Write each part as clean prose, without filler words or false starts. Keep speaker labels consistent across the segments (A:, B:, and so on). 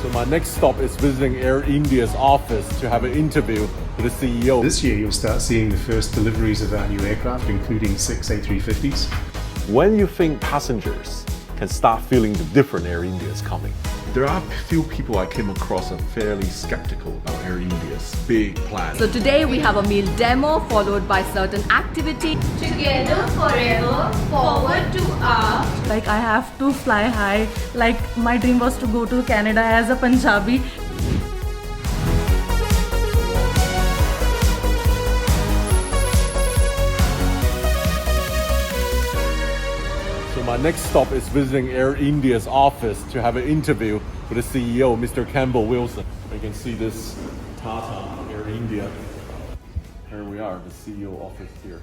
A: So my next stop is visiting Air India's office to have an interview with the CEO.
B: This year you'll start seeing the first deliveries of our new aircraft, including 6 A350s.
A: When you think passengers can start feeling the different Air India is coming?
C: There are a few people I came across are fairly skeptical about Air India's big plan.
D: So today we have a meal demo followed by certain activity.
E: Together forever, forward to our.
F: Like I have to fly high. Like my dream was to go to Canada as a Punjabi.
A: So my next stop is visiting Air India's office to have an interview with the CEO, Mr. Campbell Wilson. You can see this Tata Air India. Here we are, the CEO office here.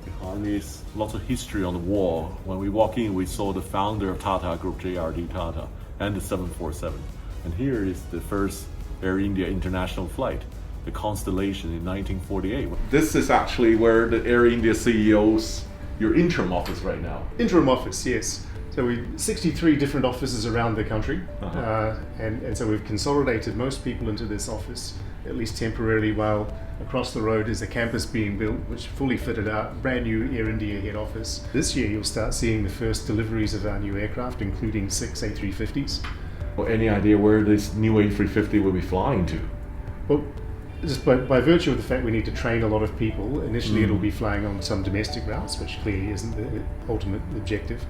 A: Behind me is lots of history on the wall. When we walk in, we saw the founder of Tata Group, JRD Tata, and the 747. And here is the first Air India international flight, the Constellation in 1948. This is actually where the Air India CEO's, your interim office right now.
B: Interim office, yes. So we 63 different offices around the country, and so we've consolidated most people into this office, at least temporarily, while across the road is a campus being built, which fully fitted out, brand new Air India head office. This year you'll start seeing the first deliveries of our new aircraft, including 6 A350s.
C: Well, any idea where this new A350 will be flying to?
B: Well, just by virtue of the fact we need to train a lot of people, initially it'll be flying on some domestic routes, which clearly isn't the ultimate objective.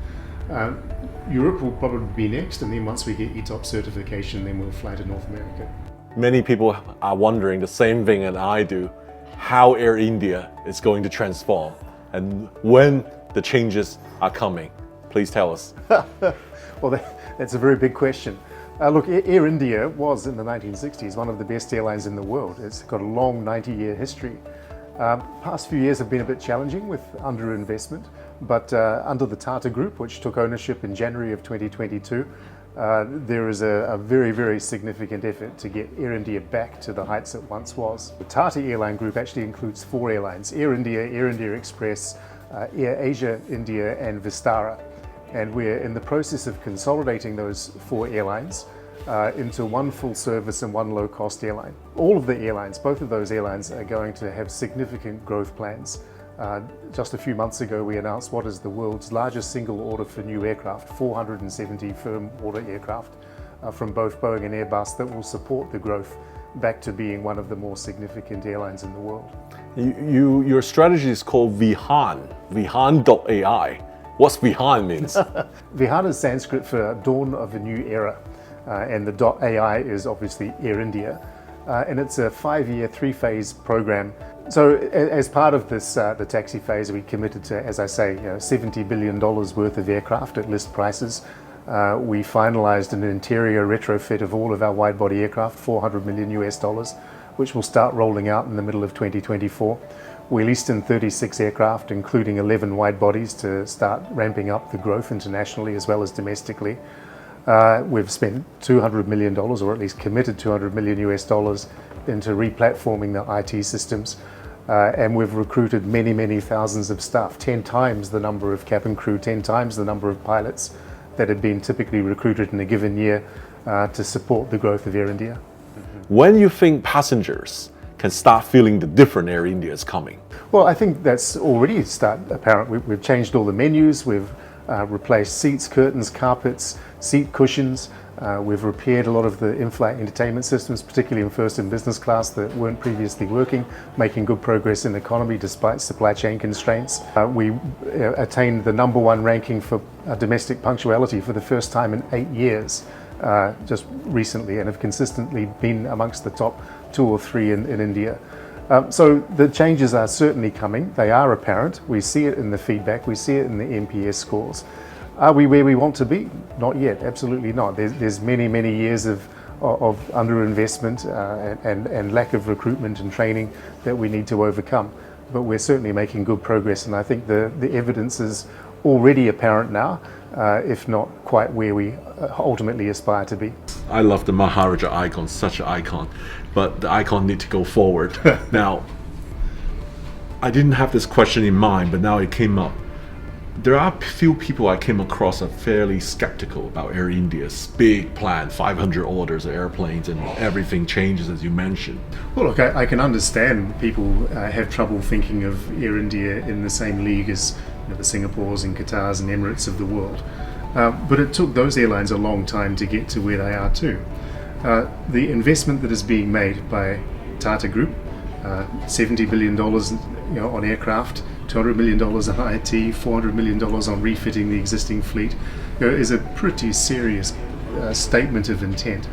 B: Europe will probably be next, and then once we get ETOPS certification, then we'll fly to North America.
A: Many people are wondering the same thing and I do, how Air India is going to transform and when the changes are coming. Please tell us.
B: Well, that's a very big question. Look, Air India was in the 1960s one of the best airlines in the world. It's got a long 90-year history. Past few years have been a bit challenging with underinvestment, but under the Tata Group, which took ownership in January of 2022, there is a very, very significant effort to get Air India back to the heights it once was. The Tata Airline Group actually includes 4 airlines: Air India Express, Air Asia India, and Vistara. And we're in the process of consolidating those 4 airlines into one full service and one low cost airline. All of the airlines, both of those airlines, are going to have significant growth plans. Just a few months ago we announced what is the world's largest single order for new aircraft, 470 firm order aircraft from both Boeing and Airbus that will support the growth back to being one of the more significant airlines in the world.
A: Your strategy is called Vihan, Vihan.ai. What's Vihan means?
B: Vihan is Sanskrit for dawn of a new era, and the .ai is obviously Air India, and it's a 5-year, 3-phase program. So as part of this, the taxi phase, we committed to, as I say, $70 billion worth of aircraft at list prices. We finalized an interior retrofit of all of our wide-body aircraft, $400 million, which will start rolling out in the middle of 2024. We leased in 36 aircraft, including 11 wide bodies, to start ramping up the growth internationally as well as domestically. We've spent $200 million, or at least committed $200 million into replatforming the IT systems. And we've recruited many, many thousands of staff, 10 times the number of cabin crew, 10 times the number of pilots that had been typically recruited in a given year to support the growth of Air India.
A: When you think passengers can start feeling the different Air India is coming?
B: Well, I think that's already apparent. We've changed all the menus, we've replaced seats, curtains, carpets, seat cushions. We've repaired a lot of the in-flight entertainment systems, particularly in first and business class, that weren't previously working, making good progress in economy despite supply chain constraints. We attained the #1 ranking for domestic punctuality for the first time in 8 years, just recently, and have consistently been amongst the top 2 or 3 in India. So the changes are certainly coming. They are apparent. We see it in the feedback. We see it in the NPS scores. Are we where we want to be? Not yet. Absolutely not. There's many, many years of underinvestment and lack of recruitment and training that we need to overcome. But we're certainly making good progress, and I think the evidence is already apparent now, if not quite where we ultimately aspire to be.
C: I love the Maharaja icon, such an icon, but the icon need to go forward. Now, I didn't have this question in mind, but now it came up. There are few people I came across are fairly skeptical about Air India's big plan, 500 orders of airplanes, and everything changes as you mentioned.
B: Well, look, I can understand people have trouble thinking of Air India in the same league as the Singapores and Qatars and Emirates of the world. But it took those airlines a long time to get to where they are too. The investment that is being made by Tata Group, $70 billion on aircraft, $200 million on IT, $400 million on refitting the existing fleet, is a pretty serious statement of intent.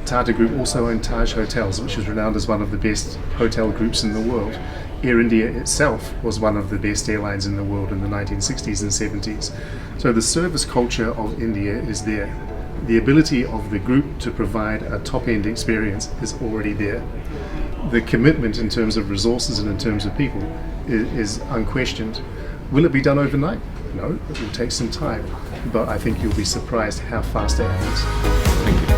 B: Tata Group also owned Taj Hotels, which is renowned as one of the best hotel groups in the world. Air India itself was one of the best airlines in the world in the 1960s and 70s. So the service culture of India is there. The ability of the group to provide a top-end experience is already there. The commitment in terms of resources and in terms of people is unquestioned. Will it be done overnight? No, it will take some time, but I think you'll be surprised how fast it happens.
C: Thank you.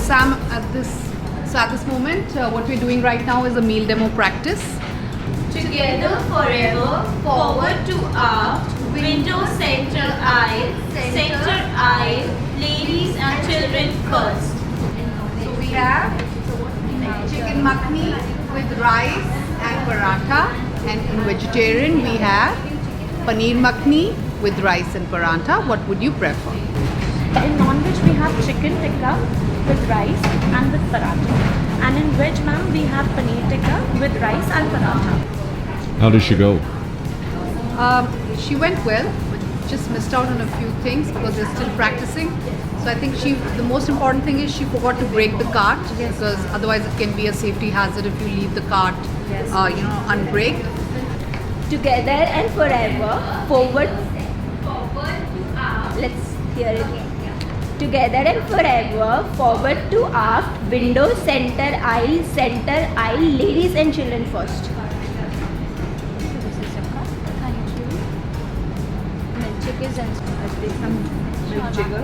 D: Sam, at this moment, what we're doing right now is a meal demo practice.
E: Together forever, forward to aft, window center aisle, ladies and children first.
D: So we have chicken makhni with rice and paratha, and in vegetarian we have paneer makhni with rice and paratha. What would you prefer?
F: In non-veg we have chicken tikka with rice and with paratha. And in veg, ma'am, we have paneer tikka with rice and paratha.
C: How did she go?
D: She went well, but just missed out on a few things because they're still practicing. So I think the most important thing is she forgot to break the cart, because otherwise it can be a safety hazard if you leave the cart, unbraked.
E: Together and forever, forward to aft. Let's hear it. Together and forever, forward to aft, window, center aisle, ladies and children first. Thank you. Milkshakes and some milk sugar.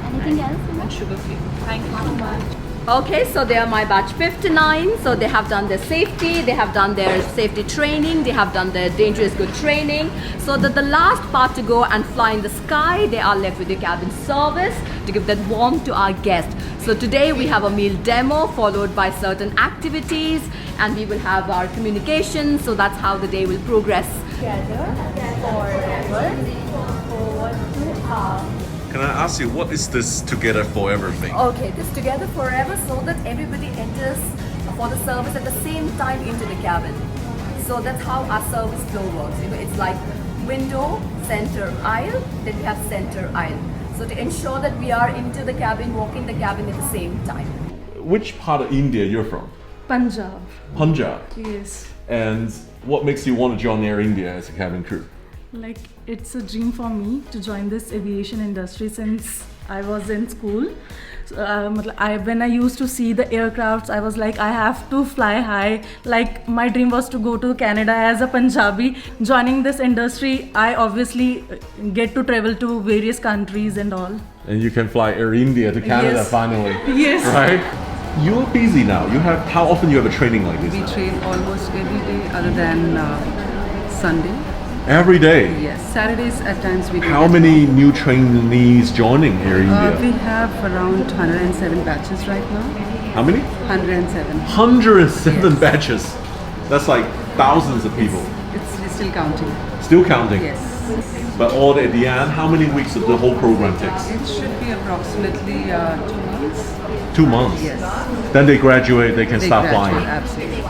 E: Anything else?
D: And sugar free. Thank you so much. Okay, so they are my batch 59. So they have done their safety, they have done their safety training, they have done their dangerous good training. So that the last part to go and fly in the sky, they are left with the cabin service to give that warmth to our guests. So today we have a meal demo followed by certain activities, and we will have our communication. So that's how the day will progress.
F: Together, forever, forward to aft.
C: Can I ask you, what is this Together Forever thing?
D: Okay, this Together Forever, so that everybody enters for the service at the same time into the cabin. So that's how our service flow works. It's like window, center aisle, then we have center aisle. So to ensure that we are into the cabin, walking the cabin at the same time.
C: Which part of India you're from?
F: Punjab.
C: Punjab.
F: Yes.
C: And what makes you want to join Air India as a cabin crew?
F: Like, it's a dream for me to join this aviation industry since I was in school. So, when I used to see the aircrafts, I was like, I have to fly high. Like, my dream was to go to Canada as a Punjabi. Joining this industry, I obviously get to travel to various countries and all.
C: And you can fly Air India to Canada
F: Yes.
C: finally.
F: Yes.
C: Right? You're busy now. How often you have a training like this?
G: We
C: now?
G: train almost every day other than Sunday.
C: Every day?
G: Yes, Saturdays at times we do.
C: How many new trainees joining Air India?
G: We have around 107 batches right now.
C: How many?
G: 107.
C: 107 batches. That's like thousands of people.
G: We're still counting.
C: Still counting?
G: Yes.
C: But all at the end, how many weeks of the whole program takes?
G: It should be approximately 2 months.
C: 2 months?
G: Yes.
C: Then they graduate, they can
G: They
C: start
G: graduate,
C: flying.
G: absolutely.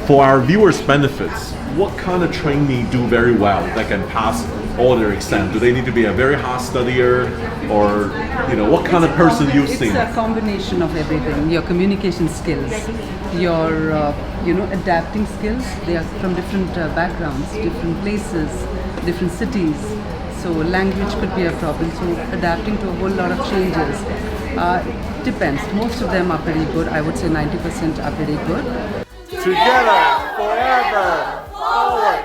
C: For our viewers' benefits, what kind of trainee do very well that can pass all their exams? Do they need to be a very hard studier, or what kind of person you've seen?
G: It's a combination of everything. Your communication skills, your adapting skills. They are from different backgrounds, different places, different cities. So language could be a problem. So adapting to a whole lot of changes. Depends. Most of them are pretty good. I would say 90% are pretty good.
A: Together, forever, forward